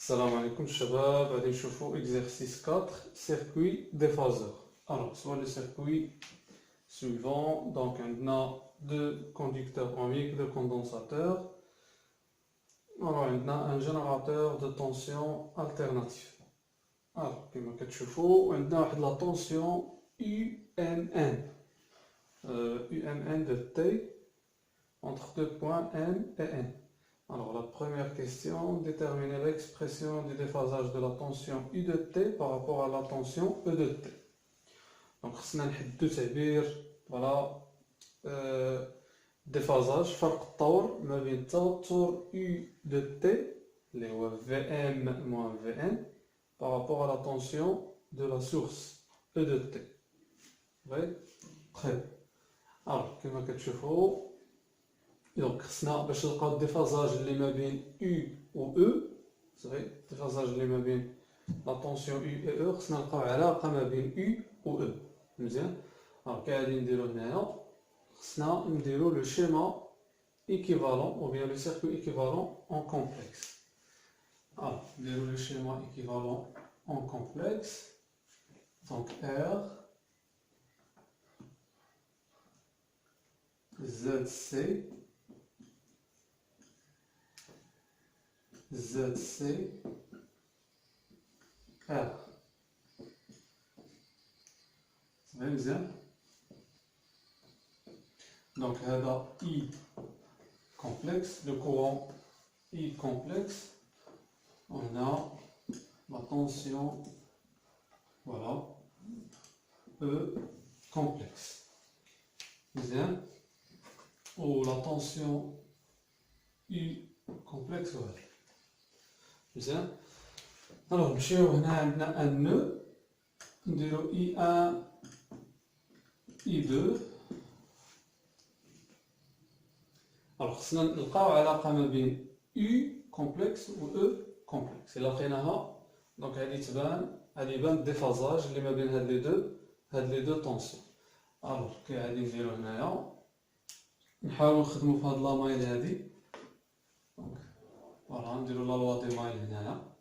Salam alaikum shabab, allez chauffer exercice 4, circuit déphaseur. Alors, soit le circuit suivant, donc on a deux conducteurs ohmiques, deux condensateurs. Alors, on a un générateur de tension alternatif. Alors, comme vous voyez, on a la tension UMN. UMN de T entre deux points M et N. Alors, la première question, déterminer l'expression du déphasage de la tension U de T par rapport à la tension E de T. Donc, on va déterminer le déphasage, فرق الطور ما بين توتر U de T, اللي هو VM moins Vn, par rapport à la tension de la source E de T. Oui? Très bien. Alors, comme vous voyez, donc, باش نلقاو الديفازاج اللي ما بين U و E، صافي الديفازاج اللي ما بين لا طونسيون U et E، خصنا نلقاو علاقة ما بين U و E، مزيان. alors كي غادي نديرو هنايا خصنا نديرو لو شيما équivalent ou bien le circuit équivalent en complexe. alors نديرو le schéma équivalent en complexe, donc R ZC ZC R. C'est bien. Donc, I complexe, le courant I complexe, on a la tension, voilà, E complexe. Bien. Ou la tension U complexe, voilà. Bien. Alors, on a un nœud, نديرو I1, I2. alors خصنا نلقاو علاقة ما بين U complexe و E complexe. إلا لقيناها دونك غادي يبان الديفازاج اللي ما بين هاد لي دو طونسيون. alors كي غادي نديرو هنايا نحاولو نخدمو في هاد لا مايل هادي. دونك فوالا نديرو لا لوا دي مايل هنايا.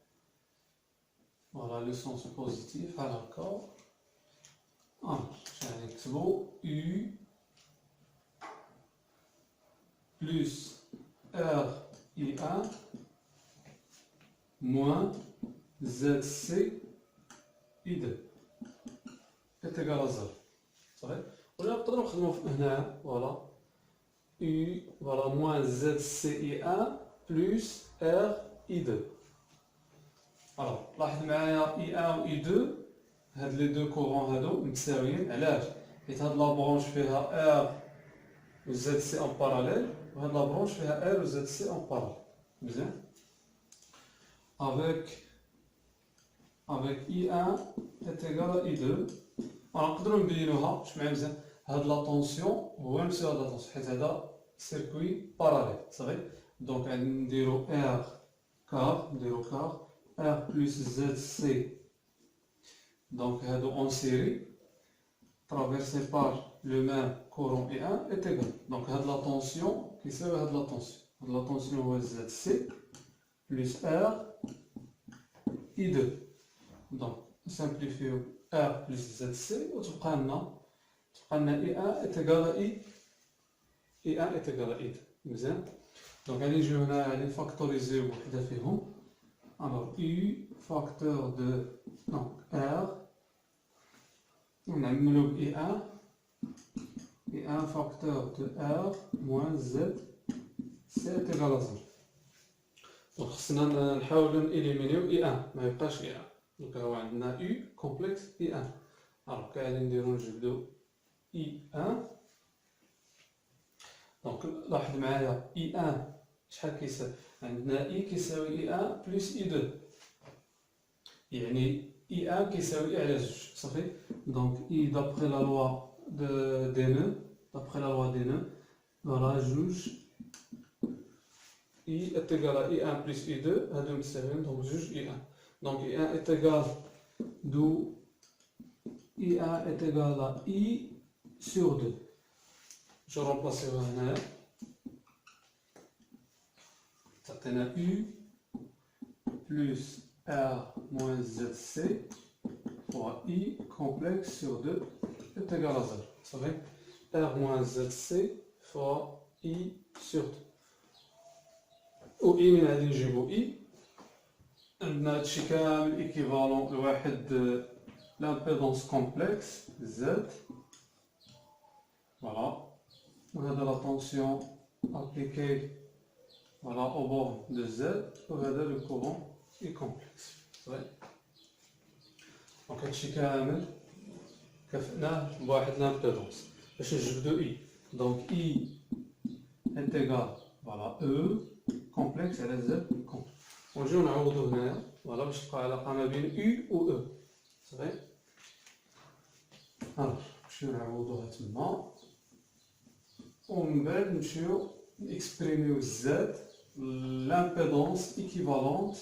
voilà le sens positif على هكا. غادي نكتبو U plus RI1 moins ZC I2 est égal à 0. صافي ولا نقدروا نخدموا هنا فوالا U voilà moins ZCI1 plus RI2. alors لاحظ معايا I1 و I2 هاد لي دو كورون هادو متساويين. علاش؟ حيت هاد لا برونش فيها R و ZC en parallèle وهاد لا برونش فيها R و ZC en parallèle. مزيان. avec I1 est égal à I2. نقدروا نبينوها باش معايا مزيان. هاد لا طونسيون هو نفس هاد لا طونسيون حيت هذا سيركوي باراليل صافي. دونك غادي نديرو R كار R plus ZC. donc هادو en série traversé par le même courant I1 est égal. donc هاد لا طونسيون كيساوي هاد لا طونسيون. هاد لا طونسيون هو ZC plus R I2. donc simplifيو R plus ZC وتبقى لنا I1 est égal à I1 est égal à I2. مزيان. donc غادي نجيو هنا غادي نفاكتوريزيو وحده فيهم. alors U facteur de donc R ونعملو ب I1 facteur de R moins Z C est égal à 0. donc خصنا نحاولو نإليمينيو I1 ما يبقاش I1. donc هو عندنا U complexe I1. alors غادي نديرو نجبدو I1. donc لاحظ معايا I1 شحال كيساوي؟ عندنا I كيساوي I1 plus I2 يعني I1 كيساوي I على زوج صافي. donc I d'après la loi des nœuds voilà جوج I est égal à I1 plus I2 هادو متساويين donc جوج I1. donc I1 est égal d'où I1 est égal à I sur 2. je remplace هنايا تعطينا U plus R moins ZC fois I complexe sur 2 est égal à 0. Ça fait R moins ZC fois I sur 2. و I من غادي نجيبو I عندنا هادشي كامل ايكيفالون لواحد لامبيدونس كومبلكس Z. Voilà. وهذا لا طونسيون appliquée voilà, au bord de Z وهذا le courant I complexe. دونك هادشي كامل كافئناه بواحد لامبيدونس باش نجبدو I. دونك I est égal voilà E complexe على Z complexe. ونجيو نعوضو هنايا فوالا باش تبقى علاقة ما بين U و E. صافي. نمشيو نعوضوها تما ومن بعد نمشيو نكسبريميو Z l'impédance équivalente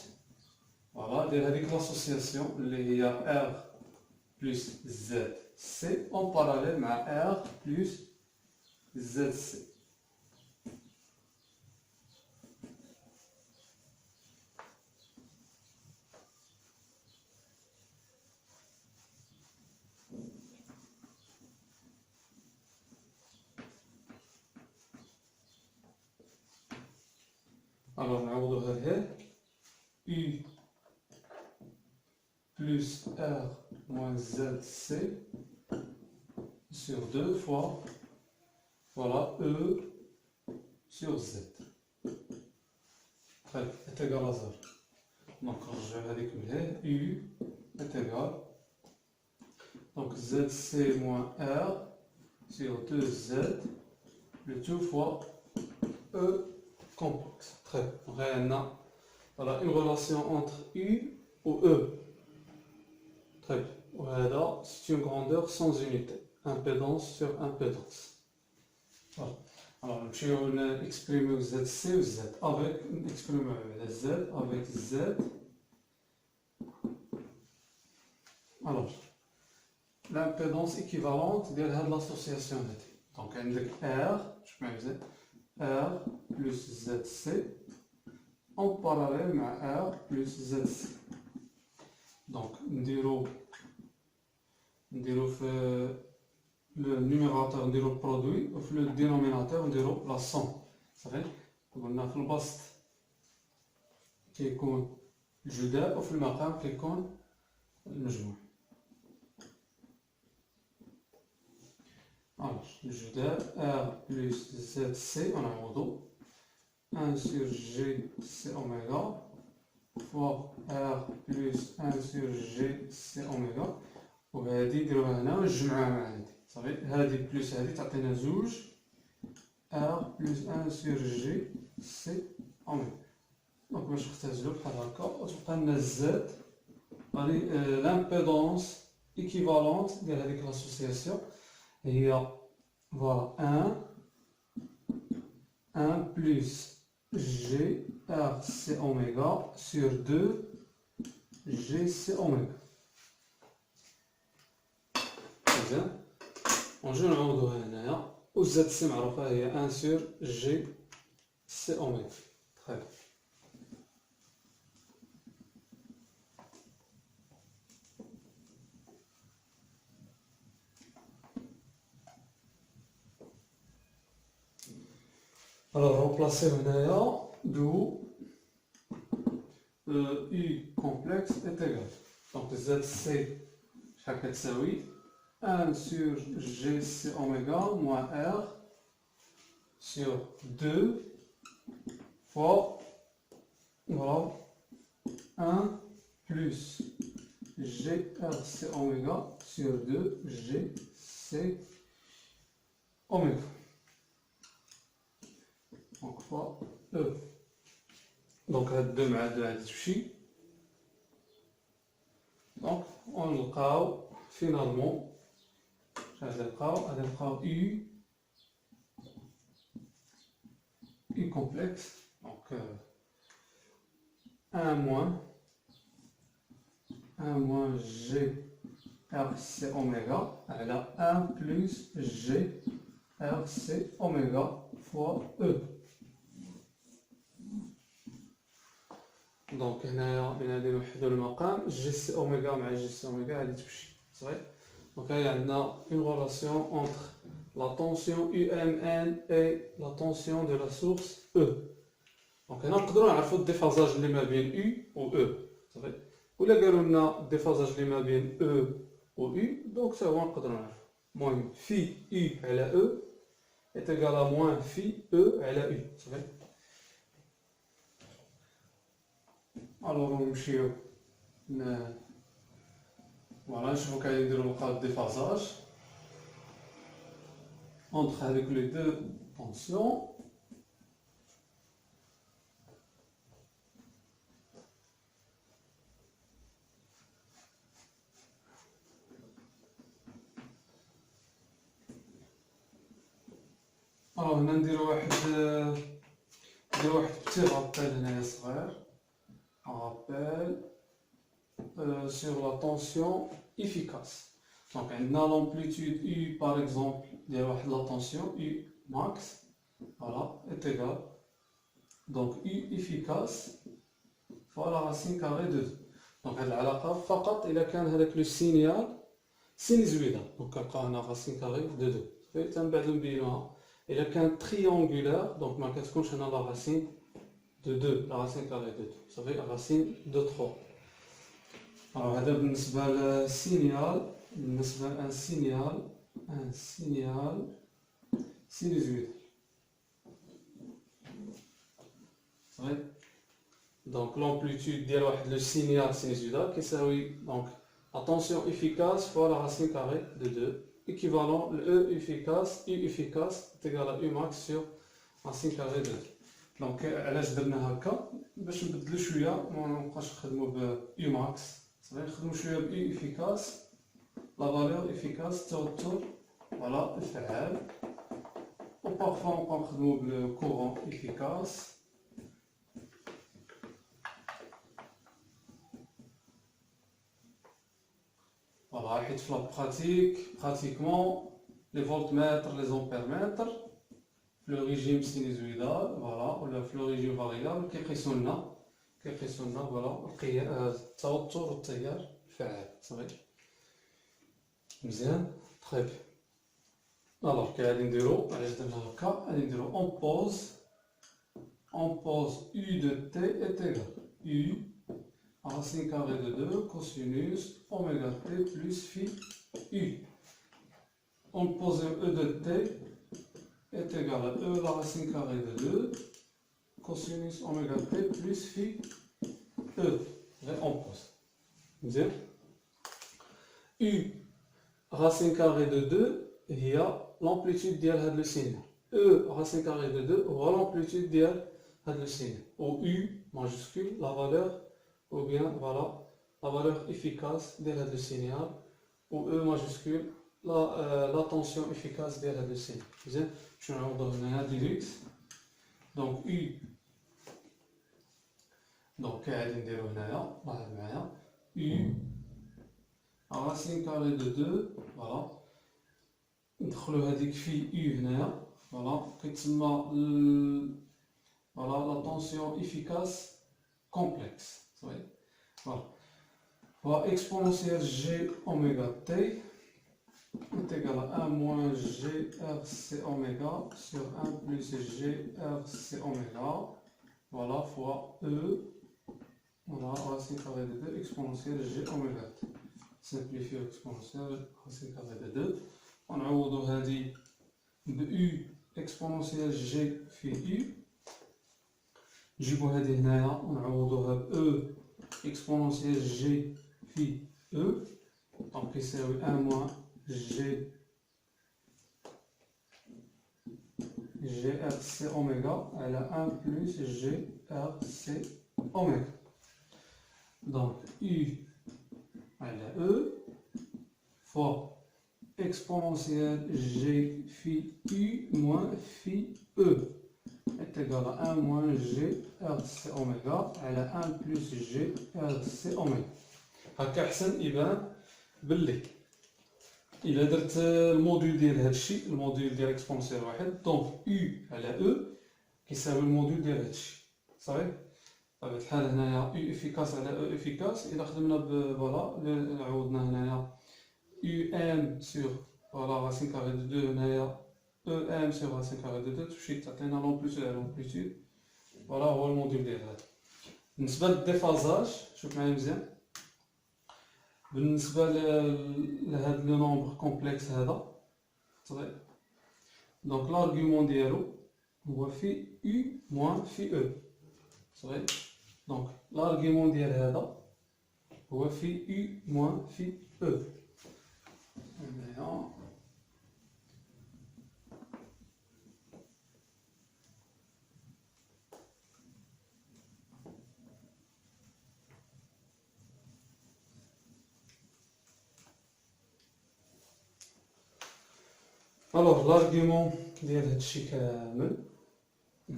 voilà ديال هذيك l'association اللي هي R plus ZC en parallèle مع R plus ZC. Alors نعوضو هذه U plus R moins ZC sur 2 fois voilà E sur Z. Très est égal à 0. Donc je vais récupérer U est égal donc ZC moins R sur 2Z le tout fois E complexe. Très bien. Voilà une relation entre U ou E. Très bien. Voilà, c'est une grandeur sans unité. Impédance sur impédance. Voilà. Alors, on va exprimer ZC ou Z avec exprimer Z avec Z. Alors, l'impédance équivalente de l'association. Donc, R, je mets Z. R plus ZC en parallèle à R plus ZC. Donc, on le numérateur, on le produit, et le dénominateur, on la somme. Ça fait on a le bast qui est le juda, et le maqam qui est le majmou. Alors, le juda, R plus ZC, on a un 1 sur G, c'est oméga, fois R plus 1 sur G, c'est oméga. وهذه نديروها هنا ونجمعوها مع هذه صافي هذه بلس هذه تعطينا زوج R plus 1 sur G سي اوميغا. دونك باش نختزلو بحال هكا وتبقى لنا زد غادي لامبيدونس ايكيفالونت ديال هذيك لاسوسياسيون هي فوالا 1 plus G R C oméga sur 2 G C oméga. نجيو نعوضوها هنايا و زد سي معروفة هي 1 sur G C oméga. Très bien. Alors remplacer هنايا d'où U complexe est égal. Donc ZC شحال كتساوي 1 sur GC oméga moins R sur 2 fois voilà 1 plus GRC oméga sur 2 GC oméga. Donc fois E. Donc هاد 2 مع 2 غادي تمشي. Donc on نلقاو finalement غادي نلقاو U complexe, donc 1 moins G RC oméga على 1 plus G RC oméga fois E. دونك هنايا من غادي نوحدو المقام جي سي اوميغا مع جي سي اوميغا غادي تمشي صافي. دونك هاهي عندنا اون غولاسيون اونتر لا طونسيون يو ام ان اي لا طونسيون دو لا سورس او. دونك هنا نقدروا نعرفوا الديفازاج اللي ما بين يو و او صافي، ولا قالوا لنا الديفازاج اللي ما بين او و يو دونك حتى هو نقدروا نعرفوا. المهم في يو على او est égal à moins phi e على u صافي. الوغ نمشيو فوالا نشوفو كاين نديرو نلقاو الديفازاج entre هادوك لي دو طونسيون. هنا نديرو واحد بتي رابيل هنايا صغير، rappel sur la tension efficace. Donc, on a l'amplitude U par exemple, il y a la tension U max, voilà, est égal. Donc, U efficace fois la racine carrée de 2. Donc, هاد العلاقة فقط إذا كان هذاك لو سينيال سينيزويدال. Donc, كنلقاو هنا racine carrée de 2. صافي تنبعدو نبينوها. إذا كانت triangulaire, donc ما كتكونش هنا la racine de 2, la racine carrée de 2, ça fait la racine de 3. Alors, هذا بالنسبة للسينيال، بالنسبة لأن سينيال سينيزويدال. صافي. Donc l'amplitude ديال واحد لو سينيال سينيزويدال كيساوي donc la tension efficace fois la racine carrée de 2, équivalent le E efficace, U efficace est égal à U max sur racine carrée de 2. دونك علاش درنا هكا؟ باش نبدلو شويه منبقاش نخدمو ب يو ماكس صافي، نخدمو شويه ب يو افيكاس لا فالور افيكاس توتر فوالا الفعال، و بارفوا نبقاو نخدمو بلو كورون افيكاس. فوالا حيت في لا براتيكمون لي فولتمتر لي زومبيرمتر le régime sinusoïdal, voilà, ou le régime variable كيقيسو لنا فوالا التوتر والتيار الفعال صافي. مزيان طيب. الوغ كي غادي نديرو علاش درنا هكا، غادي نديرو on pose u de t est égal u racine carrée de 2 cosinus oméga t plus phi u. On pose e de t est égal à E la racine carrée de 2 cosinus oméga t plus phi E. Et on pose. Bien. U racine carrée de 2 il y a l'amplitude ديال le signe. E racine carrée de 2 هو l'amplitude ديال le signe. Ou U majuscule la valeur, ou bien voilà la valeur efficace ديال le signal, ou E majuscule la tension efficace ديال le signe. Bien. Je vais vous donner direct. Donc U. Donc U racine carrée de 2. Voilà. ندخلو هذيك في U هنايا. Voilà. كيتسمى voilà la tension efficace complexe. Voilà. Voilà. Exponentielle G oméga T est égal à 1 moins GRC oméga sur 1 plus GRC oméga, voilà, fois E, voilà, racine carrée de 2 exponentielle G oméga T. Simplifier exponentielle racine carrée de 2. On a هذه ب U exponentielle G في U. نجيبو هذه هنايا ونعوضوها ب E exponentielle G في E. Donc يساوي 1 moins GRC oméga elle a 1 plus GRC oméga. Donc U elle a E fois exponentielle G phi U moins phi E est égal à 1 moins GRC oméga elle a 1 plus GRC oméga. هكا أحسن يبان باللي إلا درت الموديل ديال هادشي، الموديل ديال اكسبونسيال واحد، دونك U على E كيساوي الموديل ديال هادشي، صافي؟ بطبيعة الحال هنايا او افيكاس على او افيكاس. إلا خدمنا فوالا عوضنا هنايا u m sur voilà racine carrée de 2 هنايا e m sur racine carrée de 2 تمشي تعطينا لومبليتود على لومبليتود. فوالا هو الموديل ديال هذا. بالنسبة للديفازاج شوف معايا مزيان. بالنسبة لهاد لو نومبر كومبلكس هذا صغير، دونك لارغيومون ديالو هو في u موان في e صغير. دونك لارغيومون ديال هذا هو في u موان في e. هنايا الوغ لارغيومون ديال هادشي كامل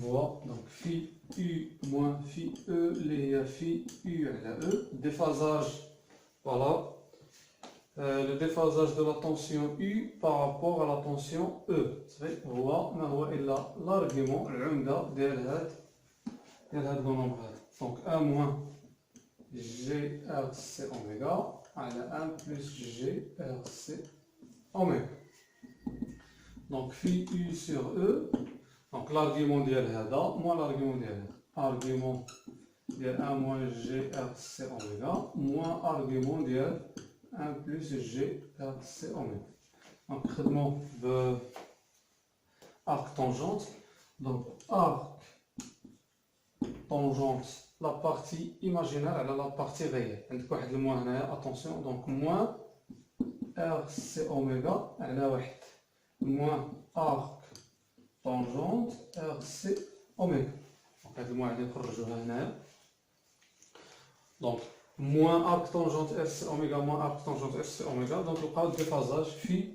هو دونك في u موان في e اللي هي في u على e. déphasage voilà le déphasage de la tension u par rapport à la tension e صافي هو ما هو الا لارغيومون العمده ديال هاد لو نومبر هذا. دونك a موان جي ار سي اوميغا على 1 بلس جي ار سي اوميغا. دونك في u sur e. دونك l'argument ديال هذا موان l'argument ديال هذا. argument ديال 1 موان جي ار سي اوميغا موان argument ديال 1 بلس جي ار سي اوميغا. دونك نخدمو ب arc tangente. Donc arc tangente la partie imaginaire على la partie réelle. عندك واحد الموان هنايا attention. donc موان ار سي اوميغا على واحد موان arc tangente ار سي اوميغا. دونك هاد الموان غادي نخرجوها هنايا. دونك موان arc tangente ار سي اوميغا موان arc tangente ار سي اوميغا. دونك لقاو الديفازاج في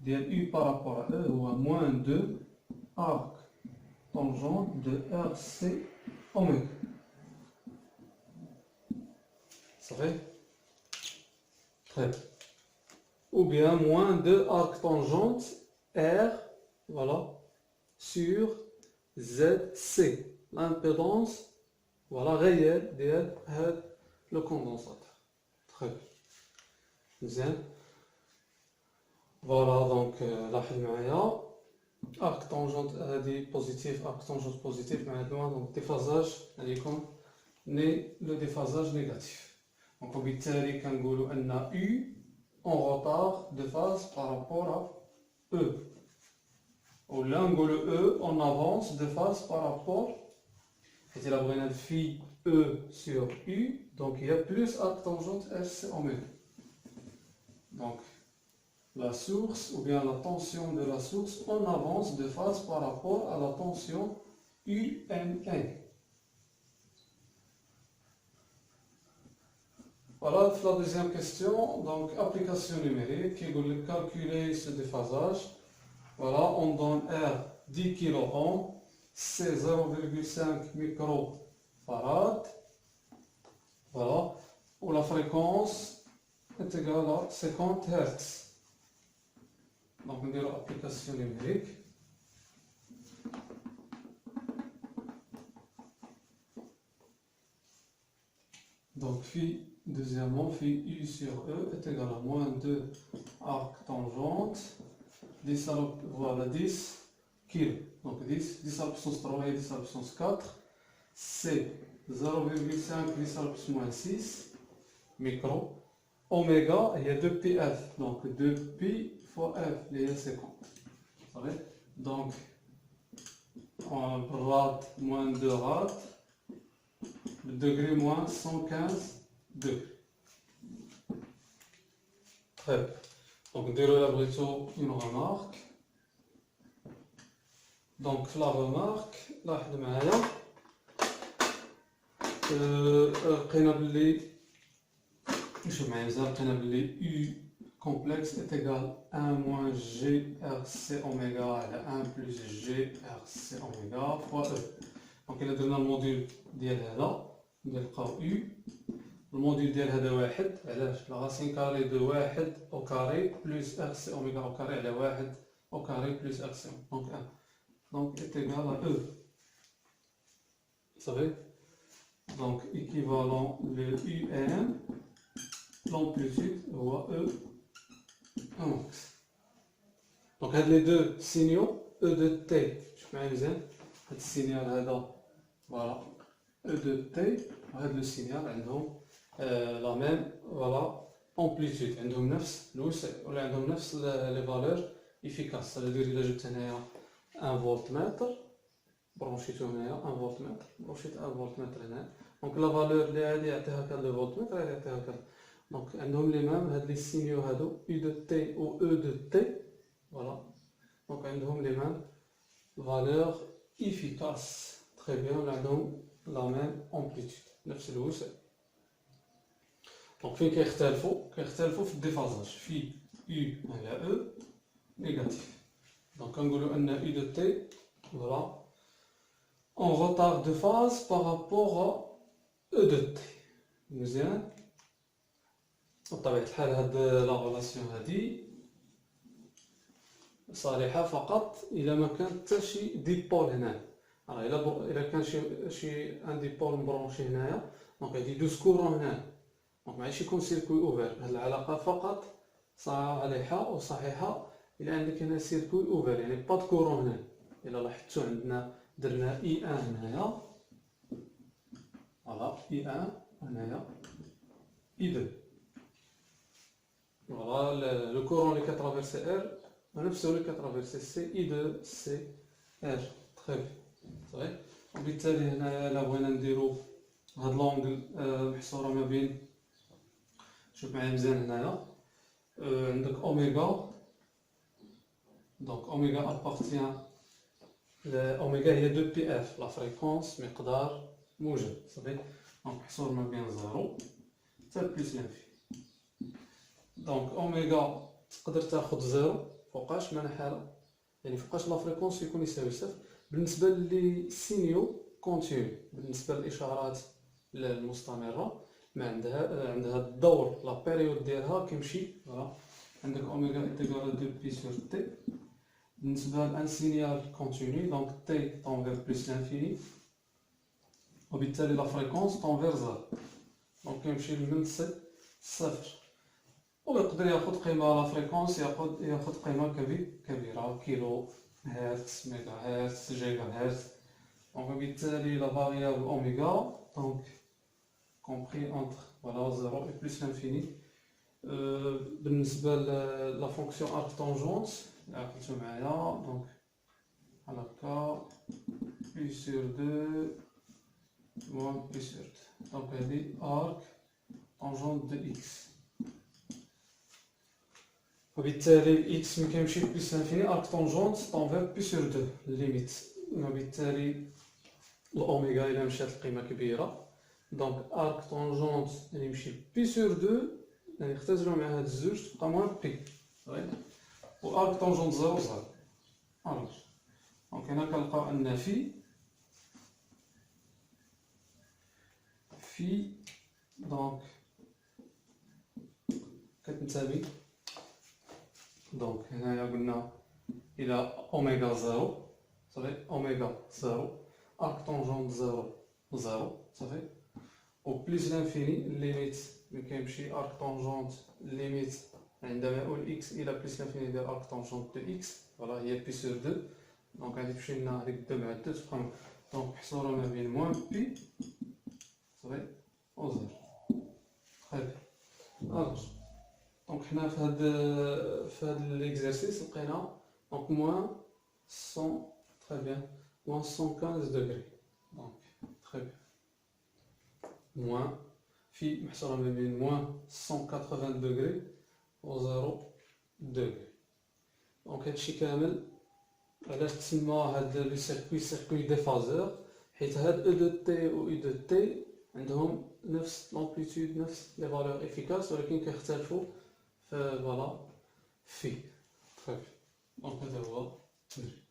ديال u بارابور ا e هو موان 2 arc tangente de RC oméga. Ça fait très bien. Ou bien moins 2 arc tangente R voilà, sur ZC. L'impédance voilà, réelle de le condensateur. Très bien. Bien. Voilà donc la معايا arc tangente هذه positif arc tangente positif معناتها donc déphasage غادي يكون le déphasage négatif. donc وبالتالي كنقولوا ان U en retard de phase par rapport à E ولا نقولوا E en avance de phase par rapport حيت الا بغينا نفي E sur U donc il y a plus arc tangente RC oméga. donc la source ou bien la tension de la source en avance de phase par rapport à la tension UMN. Voilà la deuxième question. Donc application numérique qui veut calculer ce déphasage. Voilà, on donne R 10 kΩ, C 0,5 microfarad. Voilà, où la fréquence est égale à 50 Hz. Donc on dirait application numérique. Donc phi, deuxièmement, phi U sur E est égal à moins 2 arc tangente 10 à voilà 10 kg. Donc 10 à la puissance 3 et 10 à la puissance 4. C 0,5 10 à la puissance moins 6 micro. Oméga, il y a 2 πf. Donc 2 pi fois f, il y a 50. Donc, en rad moins 2 rad, le degré moins 115 degrés. Très bien. Donc, déroulez plutôt une remarque. Donc, la remarque, là, U complexe est égal à 1 moins GRC oméga à 1 plus GRC oméga fois E. Donc il a donné le module ديال هذا نلقاو U. Le module ديال هذا واحد علاش la racine carrée de 1 au carré plus RC oméga au carré على 1 au carré plus RC donc 1. Donc est égal à E. Vous savez Donc équivalent le UM, l'amplitude هو E en max. Donc les deux signaux E de T, شوف معايا مزيان هاد السينيال هذا voilà E de T وهاد لو سينيال عندهم لا ميم فوالا امبليتود عندهم نفس الوسع ولا عندهم نفس لي فالور افيكاس. ça veut dire الا جبت هنايا 1 فولت متر برونشيتو هنايا 1 فولت متر برونشيت 1 فولت متر هنا دونك لا فالور اللي غادي يعطيها هكا لو فولت متر غادي يعطيها هكا. دونك عندهم لي ميم هاد لي سينيو هادو U de T و E de T فوالا. دونك عندهم لي ميم فالور افيكاس تري بيان ولا عندهم لا ميم امبليتود نفس الوسع. دونك فين كيختلفوا في الديفازاج في U على E نيجاتيف. دونك كنقولوا ان U de T voilà en retard de phase par rapport à E de T. مزيان بطبيعة الحال هاد لا غولاسيون هادي صالحة فقط إلا ما كان حتى شي ديبول هنا. إلا كان شي ان ديبول مبرونشي هنايا دونك غادي يدوز كورون هنا دونك ماعادش يكون سيركوي اوفير. هاد العلاقة فقط صالحة وصحيحة إلا عندك هنا سيركوي اوفير يعني با كورون هنا. إلا لاحظتو عندنا درنا I1 هنايا فوالا I1 هنايا I2 فوالا لو كورون اللي كترافيرسي R نفسه اللي كترافيرسي C I2 C R تري صافي. وبالتالي هنايا إلا بغينا نديرو هاد لونغل محصورة ما بين شوف معايا مزيان هنايا عندك أوميغا دونك أوميغا أبارتيان أوميغا هي 2 بي اف لا فريكونس مقدار موجب صافي. دونك محصور ما بين 0 حتى بلس لانفي. دونك أوميغا تقدر تاخد 0 فوقاش من حالة يعني فوقاش لا فريكونس يكون يساوي صفر بالنسبة لي سينيو كونتينيو. بالنسبة للإشارات المستمرة ما عندها الدور لا بيريود ديالها كيمشي فوالا. عندك أوميغا إنتيغرال 2 بي سور تي. بالنسبة لأن سينيال كونتينيو دونك تي طون فير بلس لانفيني وبالتالي لا فريكونس طون فير زيرو دونك كيمشي من صفر. ويقدر ياخد قيمة لا فريكونس ياخد قيمة كبيرة كيلو هرتز ميجا هرتز جيجا هرتز. دونك بالتالي لا فاريابل أوميغا دونك كومبري انتر فوالا 0 و بلس لانفيني. بالنسبة لا فونكسيون ارك طونجونت اللي عقلتو معايا دونك بحال هكا بي سور دو موان بي سور دو دونك هادي ارك طونجونت دو اكس وبالتالي اكس ملي كيمشي بلس لانفيني ارك طونجونت طون فير بي سور دو ليميت. وبالتالي الأوميغا إلا مشات القيمة كبيرة دونك ارك طونجونت اللي يمشي بي سور دو يعني اختزلوا مع هاد الزوج تبقى موان بي صافي. و ارك طونجونت زيرو زيرو الوغ دونك هنا كنلقاو ان في دونك كتنتمي دونك هنايا قلنا الى اوميغا زيرو صافي اوميغا زيرو ارك طونجونت زيرو زيرو صافي. و بليس لانفيني ليميت ملي كيمشي ارك طونجونت ليميت عندما يؤول اكس الى بليس لانفيني ديال ارك طونجونت دو اكس فوالا هي بي سور دو دونك غادي تمشي لنا هاديك دو مع دو تبقى دونك محصورة ما بين موان بي صافي و زيرو تري بيان. الوغ دونك حنا في هاد ليكزارسيس لقينا دونك موان 100 تري بيان موان 115 دوغري دونك تري بيان موان في محصورة ما بين موان 180 دوغري و 0 دوغري. دونك هادشي كامل علاش تسمى هاد لو سيركوي ديفازور حيت هاد او دو تي و اي دو تي عندهم نفس لامبليتود نفس لي فالور افيكاس ولكن كيختلفوا في فوالا في تري بيان. دونك هذا هو التمرين.